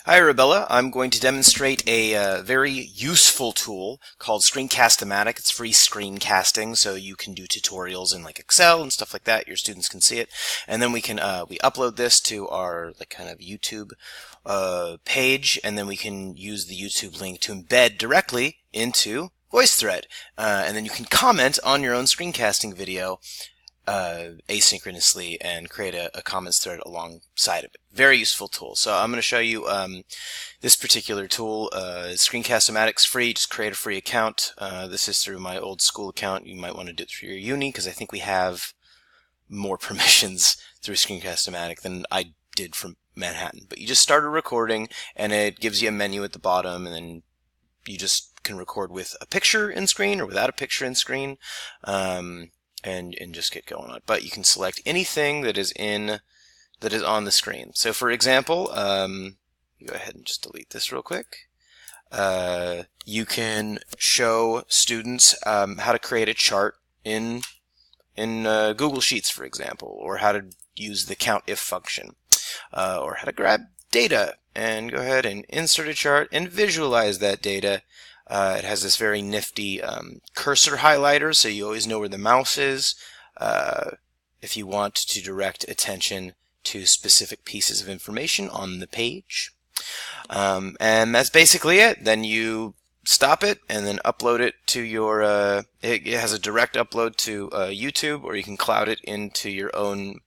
Hi Arabella, I'm going to demonstrate a very useful tool called Screencast-O-Matic. It's free screencasting, so you can do tutorials in like Excel and stuff like that. Your students can see it, and then we upload this to our kind of YouTube page, and then we can use the YouTube link to embed directly into VoiceThread, and then you can comment on your own screencasting video asynchronously and create a comments thread alongside of it. Very useful tool. So I'm going to show you this particular tool. Screencast-O-Matic's free. Just create a free account. This is through my old school account. You might want to do it through your uni because I think we have more permissions through Screencast-O-Matic than I did from Manhattan. But you just start a recording and it gives you a menu at the bottom, and then you just can record with a picture in screen or without a picture in screen. And just get going on it. But you can select anything that is on the screen. So for example, go ahead and just delete this real quick. You can show students how to create a chart in Google Sheets, for example, or how to use the COUNTIF function, or how to grab data and go ahead and insert a chart and visualize that data. It has this very nifty cursor highlighter, so you always know where the mouse is if you want to direct attention to specific pieces of information on the page. And that's basically it. Then you stop it and then upload it to your it has a direct upload to YouTube, or you can cloud it into your own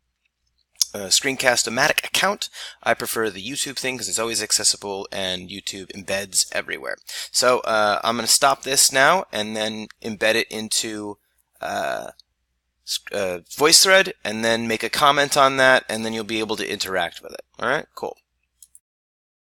Screencast-O-Matic account. I prefer the YouTube thing because it's always accessible and YouTube embeds everywhere. So I'm going to stop this now and then embed it into VoiceThread, and then make a comment on that, and then you'll be able to interact with it. Alright, cool.